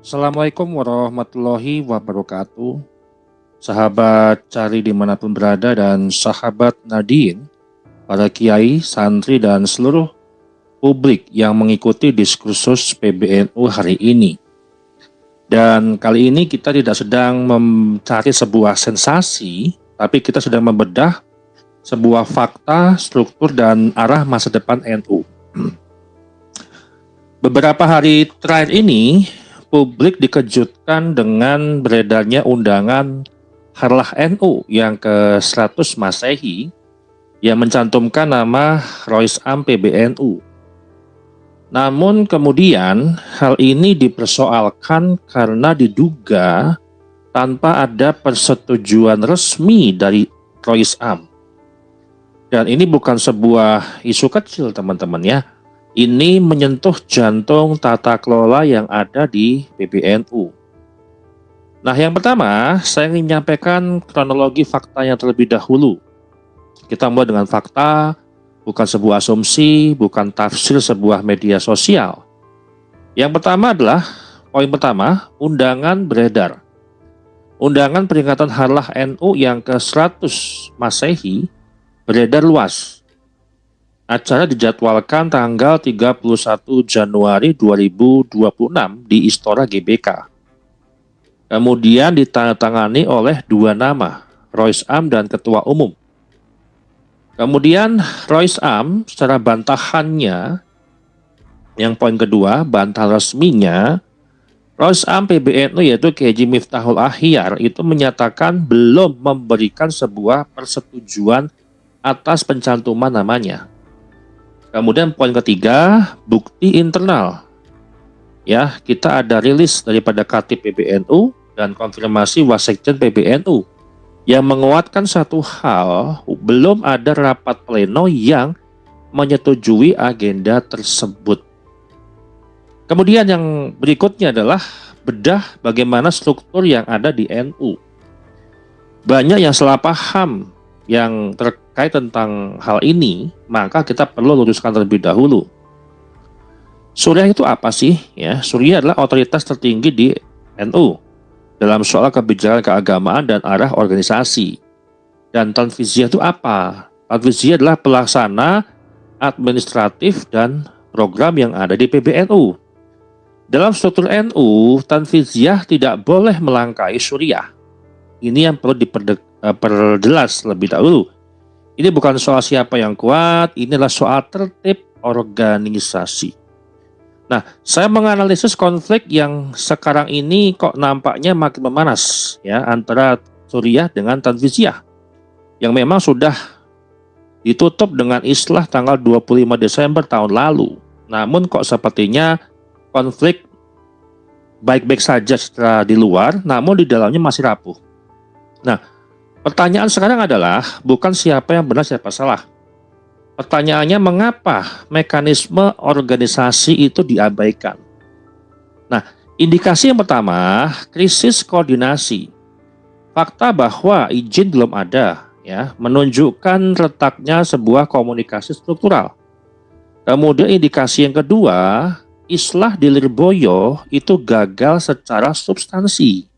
Assalamualaikum warahmatullahi wabarakatuh. Sahabat cari dimanapun berada dan sahabat Nadine, para kiai, santri dan seluruh publik yang mengikuti diskursus PBNU hari ini. Dan kali ini kita tidak sedang mencari sebuah sensasi, tapi kita sedang membedah sebuah fakta, struktur dan arah masa depan NU. Beberapa hari terakhir ini, publik dikejutkan dengan beredarnya undangan Harlah NU yang ke-100 Masehi yang mencantumkan nama Rois Am PBNU. Namun kemudian hal ini dipersoalkan karena diduga tanpa ada persetujuan resmi dari Rois Am. Dan ini bukan sebuah isu kecil teman-teman ya. Ini menyentuh jantung tata kelola yang ada di PBNU. Nah, yang pertama, saya ingin menyampaikan kronologi faktanya terlebih dahulu. Kita mulai dengan fakta, bukan sebuah asumsi, bukan tafsir sebuah media sosial. Yang pertama adalah, poin pertama, undangan beredar. Undangan peringatan Harlah NU yang ke-100 Masehi beredar luas. Acara dijadwalkan tanggal 31 Januari 2026 di Istora GBK. Kemudian ditandatangani oleh dua nama, Rois Am dan Ketua Umum. Kemudian Rois Am secara bantahannya, yang poin kedua, bantahan resminya, Rois Am PBNU yaitu Kiai Haji Miftahul Akhyar itu menyatakan belum memberikan sebuah persetujuan atas pencantuman namanya. Kemudian poin ketiga, bukti internal. Ya, kita ada rilis daripada Katib PBNU dan konfirmasi Wasekjen PBNU yang menguatkan satu hal, belum ada rapat pleno yang menyetujui agenda tersebut. Kemudian yang berikutnya adalah bedah bagaimana struktur yang ada di NU. Banyak yang salah paham yang terkait tentang hal ini, maka kita perlu luruskan terlebih dahulu. Suriah itu apa sih? Ya, Suriah adalah otoritas tertinggi di NU dalam soal kebijakan keagamaan dan arah organisasi. Dan Tanfiziyah itu apa? Tanfiziyah adalah pelaksana administratif dan program yang ada di PBNU. Dalam struktur NU, Tanfiziyah tidak boleh melangkahi Suriah. Ini yang perlu diperjelas lebih dahulu. Ini bukan soal siapa yang kuat, inilah soal tertib organisasi. Nah, saya menganalisis konflik yang sekarang ini kok nampaknya makin memanas ya antara Suriah dengan Tanfiziyah yang memang sudah ditutup dengan islah tanggal 25 Desember tahun lalu. Namun kok sepertinya konflik baik-baik saja setelah di luar, namun di dalamnya masih rapuh. Nah, pertanyaan sekarang adalah bukan siapa yang benar siapa salah. Pertanyaannya mengapa mekanisme organisasi itu diabaikan. Nah, indikasi yang pertama, krisis koordinasi. Fakta bahwa izin belum ada ya, menunjukkan retaknya sebuah komunikasi struktural. Kemudian indikasi yang kedua, islah di Lirboyo itu gagal secara substansi.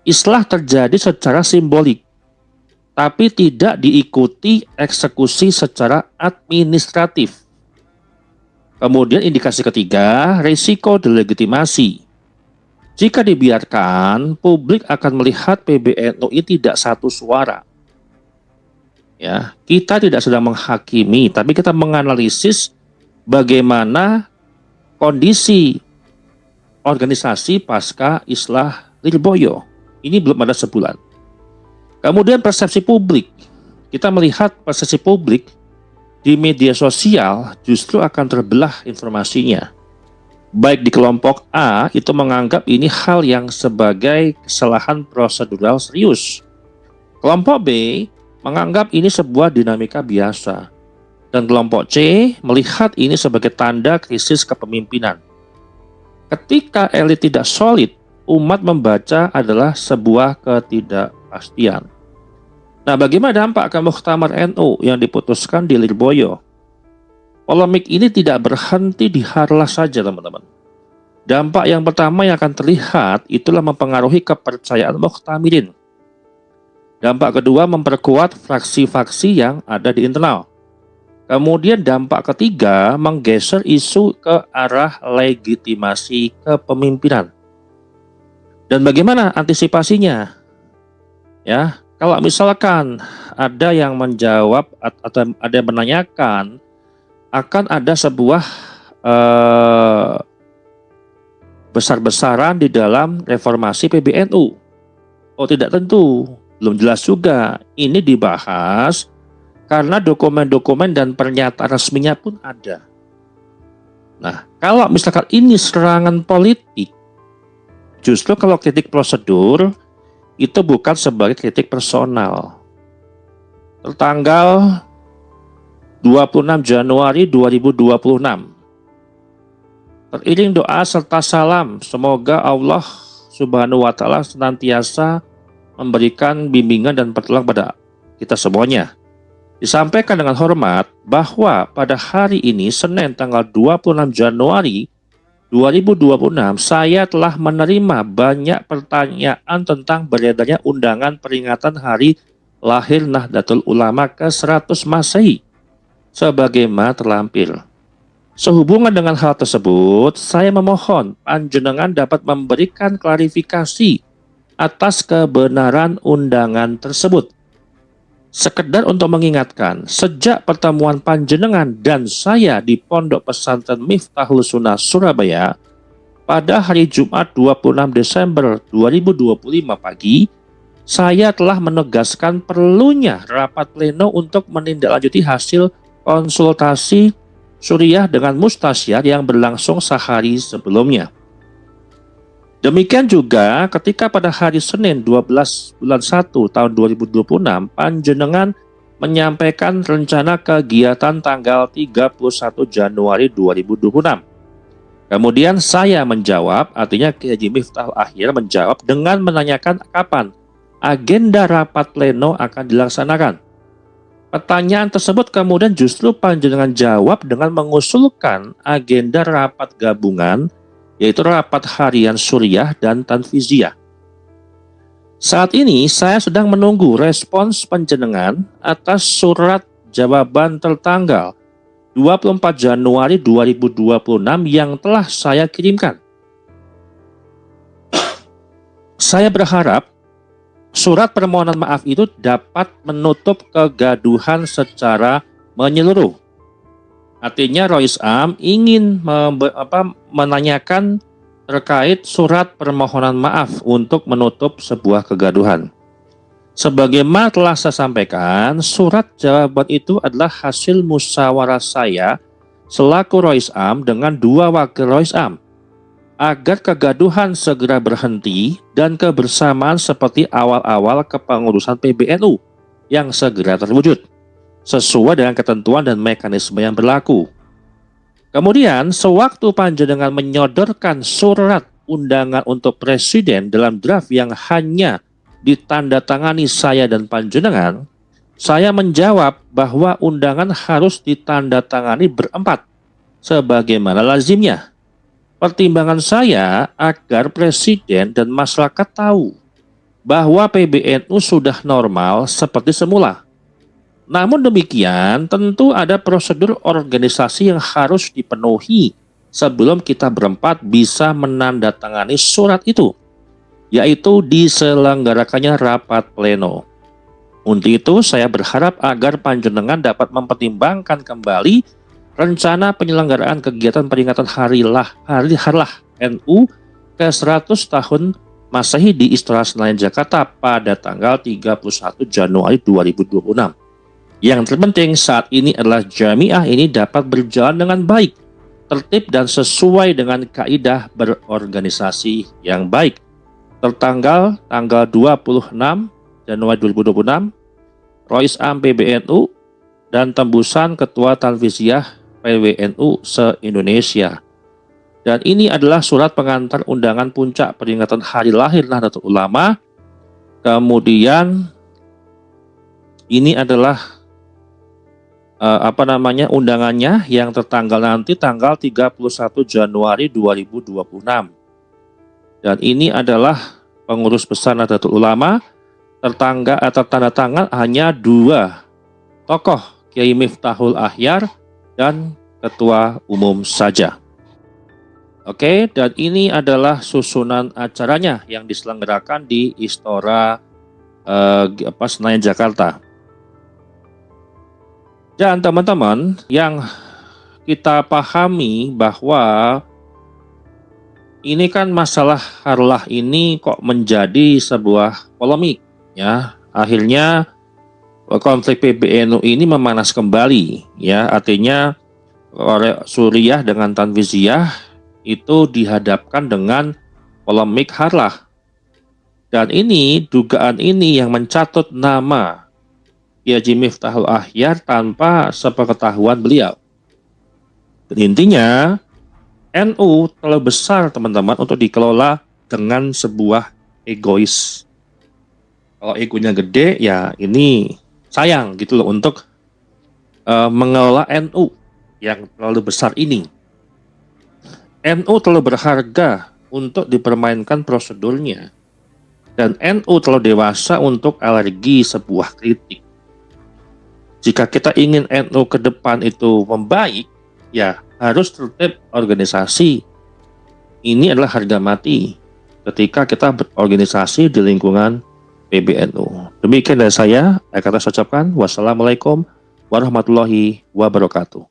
Islah terjadi secara simbolik, tapi tidak diikuti eksekusi secara administratif. Kemudian indikasi ketiga, risiko delegitimasi. Jika dibiarkan, publik akan melihat PBNU ini tidak satu suara. Ya, kita tidak sedang menghakimi, tapi kita menganalisis bagaimana kondisi organisasi pasca islah Lirboyo. Ini belum ada sebulan. Kemudian persepsi publik. Kita melihat persepsi publik di media sosial justru akan terbelah informasinya. Baik di kelompok A itu menganggap ini hal yang sebagai kesalahan prosedural serius. Kelompok B menganggap ini sebuah dinamika biasa. Dan kelompok C melihat ini sebagai tanda krisis kepemimpinan. Ketika elit tidak solid, umat membaca adalah sebuah ketidakpastian. Nah, bagaimana dampak ke Muktamar NU yang diputuskan di Lirboyo? Polemik ini tidak berhenti di Harlah saja, teman-teman. Dampak yang pertama yang akan terlihat itulah mempengaruhi kepercayaan Muqtamirin. Dampak kedua memperkuat fraksi-fraksi yang ada di internal. Kemudian dampak ketiga menggeser isu ke arah legitimasi kepemimpinan. Dan bagaimana antisipasinya? Ya, kalau misalkan ada yang menjawab atau ada yang menanyakan akan ada sebuah besar-besaran di dalam reformasi PBNU. Oh, tidak tentu, belum jelas juga. Ini dibahas karena dokumen-dokumen dan pernyataan resminya pun ada. Nah, kalau misalkan ini serangan politik, justru kalau kritik prosedur itu bukan sebagai kritik personal. Tertanggal 26 Januari 2026. Teriring doa serta salam, semoga Allah Subhanahu wa Ta'ala senantiasa memberikan bimbingan dan pertolongan pada kita semuanya. Disampaikan dengan hormat bahwa pada hari ini, Senin tanggal 26 Januari 2026, saya telah menerima banyak pertanyaan tentang beredarnya undangan peringatan hari lahir Nahdlatul Ulama ke-100 Masehi sebagaimana terlampir. Sehubungan dengan hal tersebut, saya memohon panjenengan dapat memberikan klarifikasi atas kebenaran undangan tersebut. Sekedar untuk mengingatkan, sejak pertemuan panjenengan dan saya di Pondok Pesantren Miftahul Sunnah Surabaya pada hari Jumat 26 Desember 2025 pagi, saya telah menegaskan perlunya rapat pleno untuk menindaklanjuti hasil konsultasi Suriah dengan Mustasyar yang berlangsung sehari sebelumnya. Demikian juga ketika pada hari Senin 12 bulan 1 tahun 2026 panjenengan menyampaikan rencana kegiatan tanggal 31 Januari 2026. Kemudian saya menjawab, artinya Kiai Haji Miftahul Akhir menjawab dengan menanyakan kapan agenda rapat pleno akan dilaksanakan. Pertanyaan tersebut kemudian justru panjenengan jawab dengan mengusulkan agenda rapat gabungan, yaitu rapat harian Suriah dan Tanfiziyah. Saat ini saya sedang menunggu respons panjenengan atas surat jawaban tertanggal 24 Januari 2026 yang telah saya kirimkan. Saya berharap surat permohonan maaf itu dapat menutup kegaduhan secara menyeluruh. Artinya Rois Am ingin menanyakan terkait surat permohonan maaf untuk menutup sebuah kegaduhan. Sebagaimana telah saya sampaikan, surat jawaban itu adalah hasil musyawarah saya selaku Rois Am dengan dua wakil Rois Am agar kegaduhan segera berhenti dan kebersamaan seperti awal-awal kepengurusan PBNU yang segera terwujud sesuai dengan ketentuan dan mekanisme yang berlaku. Kemudian, sewaktu panjenengan menyodorkan surat undangan untuk presiden dalam draft yang hanya ditandatangani saya dan panjenengan, saya menjawab bahwa undangan harus ditandatangani berempat, sebagaimana lazimnya. Pertimbangan saya agar presiden dan masyarakat tahu bahwa PBNU sudah normal seperti semula. Namun demikian, tentu ada prosedur organisasi yang harus dipenuhi sebelum kita berempat bisa menandatangani surat itu, yaitu diselenggarakannya rapat pleno. Untuk itu, saya berharap agar panjenengan dapat mempertimbangkan kembali rencana penyelenggaraan kegiatan peringatan hari harlah NU ke-100 tahun Masehi di Istora Senayan Jakarta pada tanggal 31 Januari 2026. Yang terpenting saat ini adalah jamiah ini dapat berjalan dengan baik, tertib dan sesuai dengan kaidah berorganisasi yang baik. Tertanggal tanggal 26 Januari 2026, Rois Am PBNU dan tembusan Ketua Tanfiziyah PBNU se-Indonesia. Dan ini adalah surat pengantar undangan puncak peringatan hari lahir Nahdlatul Ulama. Kemudian ini adalah undangannya yang tertanggal nanti tanggal 31 Januari 2026. Dan ini adalah pengurus besar Nahdlatul Ulama, tertanda tangan hanya 2 tokoh, Kiai Miftahul Ahyar dan Ketua Umum saja. Oke, dan ini adalah susunan acaranya yang diselenggarakan di Istora Senayan Jakarta. Dan teman-teman, yang kita pahami bahwa ini kan masalah harlah ini kok menjadi sebuah polemik, ya. Akhirnya konflik PBNU ini memanas kembali, ya. Artinya Suriah dengan Tanfiziyah itu dihadapkan dengan polemik harlah. Dan ini, dugaan ini yang mencatut nama Kiai Miftahul Ahyar tanpa sepengetahuan beliau. Dan intinya, NU terlalu besar teman-teman untuk dikelola dengan sebuah egois. Kalau egonya gede, ya ini sayang gitu loh untuk mengelola NU yang terlalu besar ini. NU terlalu berharga untuk dipermainkan prosedurnya. Dan NU terlalu dewasa untuk alergi sebuah kritik. Jika kita ingin NU ke depan itu membaik, ya harus tertib organisasi. Ini adalah harga mati ketika kita berorganisasi di lingkungan PBNU. Demikian dari saya, saya ucapkan wassalamualaikum warahmatullahi wabarakatuh.